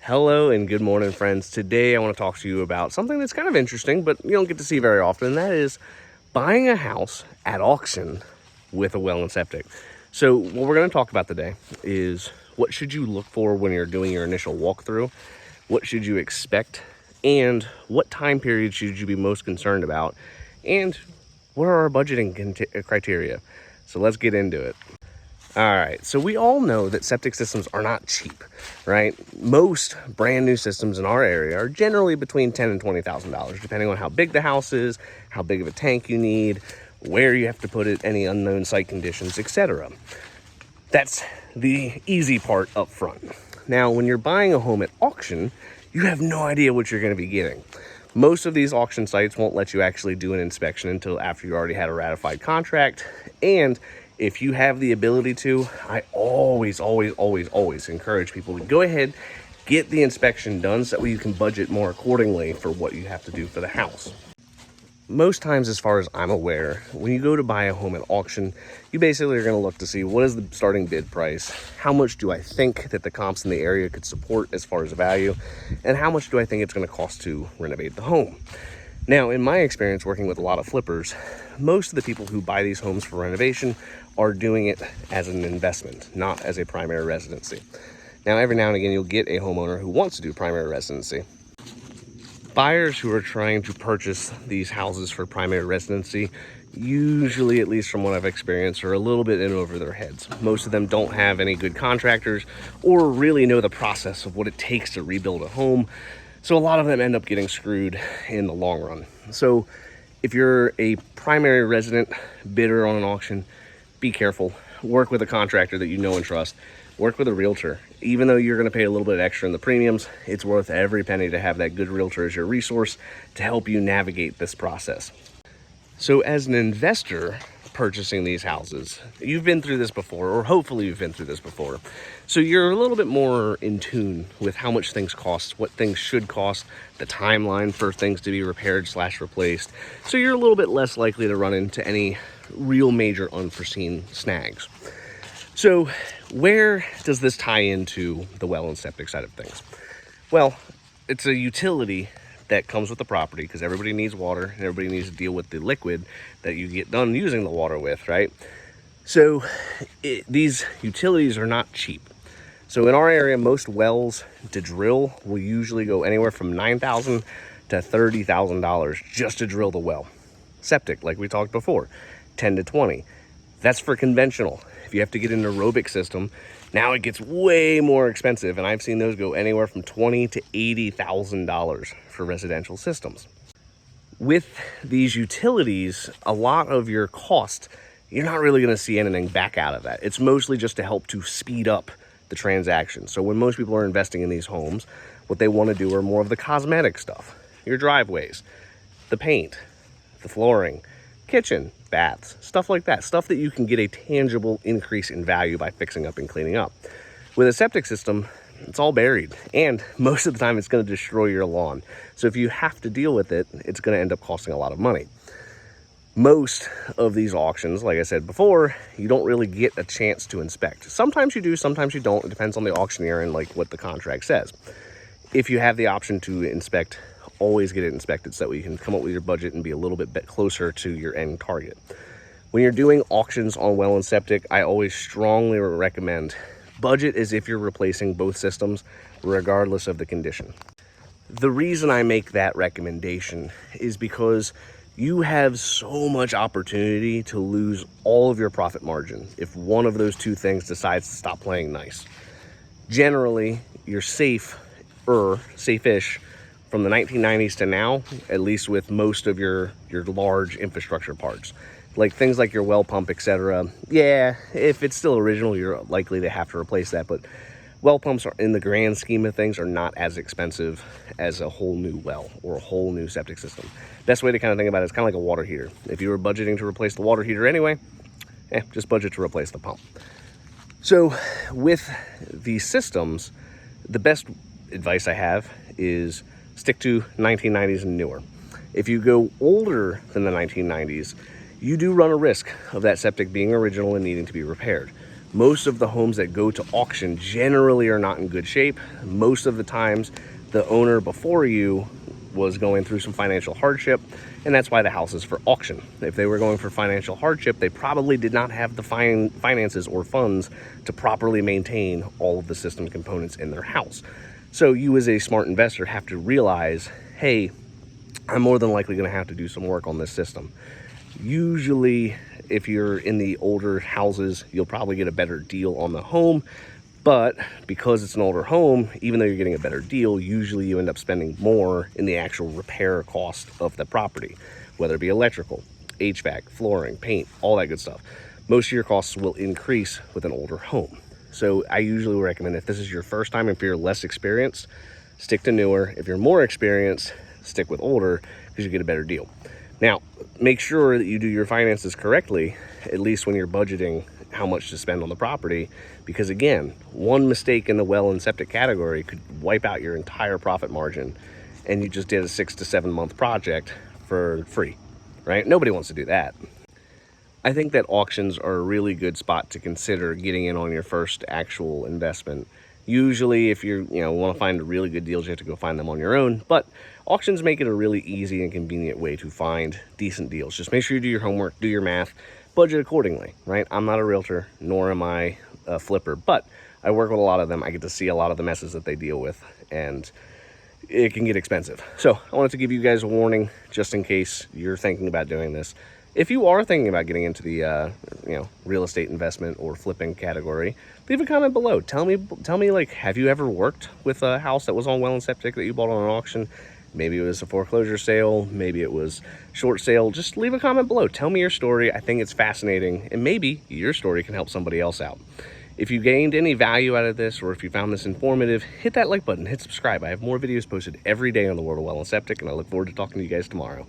Hello and good morning, friends. Today I want to talk to you about something that's kind of interesting, but you don't get to see very often, and that is buying a house at auction with a well and septic. So what we're going to talk about today is what should you look for when you're doing your initial walkthrough, what should you expect, and what time period should you be most concerned about, and what are our budgeting criteria. So let's get into it. All right, so we all know that septic systems are not cheap, right? Most brand new systems in our area are generally between $10,000 and $20,000, depending on how big the house is, how big of a tank you need, where you have to put it, any unknown site conditions, etc. That's the easy part up front. Now, when you're buying a home at auction, you have no idea what you're going to be getting. Most of these auction sites won't let you actually do an inspection until after you already had a ratified contract. And if you have the ability to, I always encourage people to go ahead, get the inspection done so that you can budget more accordingly for what you have to do for the house. Most times, as far as I'm aware, when you go to buy a home at auction, you basically are going to look to see what is the starting bid price, how much do I think that the comps in the area could support as far as value, and how much do I think it's going to cost to renovate the home. Now, in my experience working with a lot of flippers, most of the people who buy these homes for renovation are doing it as an investment, not as a primary residency. Now, every now and again, you'll get a homeowner who wants to do primary residency. Buyers who are trying to purchase these houses for primary residency, usually, at least from what I've experienced, are a little bit in over their heads. Most of them don't have any good contractors or really know the process of what it takes to rebuild a home. So a lot of them end up getting screwed in the long run. So if you're a primary resident bidder on an auction, be careful. Work with a contractor that you know and trust. Work with a realtor. Even though you're going to pay a little bit extra in the premiums, it's worth every penny to have that good realtor as your resource to help you navigate this process. So as an investor purchasing these houses, you've been through this before, or hopefully you've been through this before. So you're a little bit more in tune with how much things cost, what things should cost, the timeline for things to be repaired / replaced. So you're a little bit less likely to run into any real major unforeseen snags. So where does this tie into the well and septic side of things? Well, it's a utility that comes with the property because everybody needs water and everybody needs to deal with the liquid that you get done using the water with, right? So these utilities are not cheap. So in our area, most wells to drill will usually go anywhere from $9,000 to $30,000 just to drill the well. Septic, like we talked before, 10 to 20. That's for conventional. If you have to get an aerobic system, now it gets way more expensive, and I've seen those go anywhere from $20,000 to $80,000 for residential systems. With these utilities, a lot of your cost, you're not really going to see anything back out of that. It's mostly just to help to speed up the transaction. So when most people are investing in these homes, what they want to do are more of the cosmetic stuff. Your driveways, the paint, the flooring, kitchen, baths, stuff like that. Stuff that you can get a tangible increase in value by fixing up and cleaning up. With a septic system, it's all buried, and most of the time it's going to destroy your lawn. So if you have to deal with it, it's going to end up costing a lot of money. Most of these auctions, like I said before, you don't really get a chance to inspect. Sometimes you do, sometimes you don't. It depends on the auctioneer and like what the contract says. If you have the option to inspect, always get it inspected so that you can come up with your budget and be a little bit closer to your end target. When you're doing auctions on well and septic, I always strongly recommend budget as if you're replacing both systems, regardless of the condition. The reason I make that recommendation is because you have so much opportunity to lose all of your profit margin if one of those two things decides to stop playing nice. Generally, you're safe-ish from the 1990s to now, at least with most of your large infrastructure parts. Like things like your well pump, etc. Yeah, if it's still original, you're likely to have to replace that, but well pumps are, in the grand scheme of things, are not as expensive as a whole new well or a whole new septic system. Best way to kind of think about it is kind of like a water heater. If you were budgeting to replace the water heater anyway, just budget to replace the pump. So with these systems, the best advice I have is stick to 1990s and newer. If you go older than the 1990s, you do run a risk of that septic being original and needing to be repaired. Most of the homes that go to auction generally are not in good shape. Most of the times, the owner before you was going through some financial hardship, and that's why the house is for auction. If they were going for financial hardship, they probably did not have the finances or funds to properly maintain all of the system components in their house. So you as a smart investor have to realize, hey, I'm more than likely going to have to do some work on this system. Usually, if you're in the older houses, you'll probably get a better deal on the home. But because it's an older home, even though you're getting a better deal, usually you end up spending more in the actual repair cost of the property, whether it be electrical, HVAC, flooring, paint, all that good stuff. Most of your costs will increase with an older home. So I usually recommend, if this is your first time, if you're less experienced, stick to newer. If you're more experienced, stick with older, because you get a better deal. Now, make sure that you do your finances correctly, at least when you're budgeting how much to spend on the property, because again, one mistake in the well and septic category could wipe out your entire profit margin, and you just did a 6 to 7 month project for free, right? Nobody wants to do that. I think that auctions are a really good spot to consider getting in on your first actual investment. Usually, if you want to find really good deals, you have to go find them on your own, but auctions make it a really easy and convenient way to find decent deals. Just make sure you do your homework, do your math, budget accordingly, right? I'm not a realtor, nor am I a flipper, but I work with a lot of them. I get to see a lot of the messes that they deal with, and it can get expensive. So I wanted to give you guys a warning, just in case you're thinking about doing this. If you are thinking about getting into the real estate investment or flipping category, leave a comment below. Tell me, like, have you ever worked with a house that was on well and septic that you bought on an auction? Maybe it was a foreclosure sale, maybe it was short sale. Just leave a comment below. Tell me your story. I think it's fascinating, and maybe your story can help somebody else out. If you gained any value out of this, or if you found this informative, hit that like button, hit subscribe. I have more videos posted every day on the world of well and septic, and I look forward to talking to you guys tomorrow.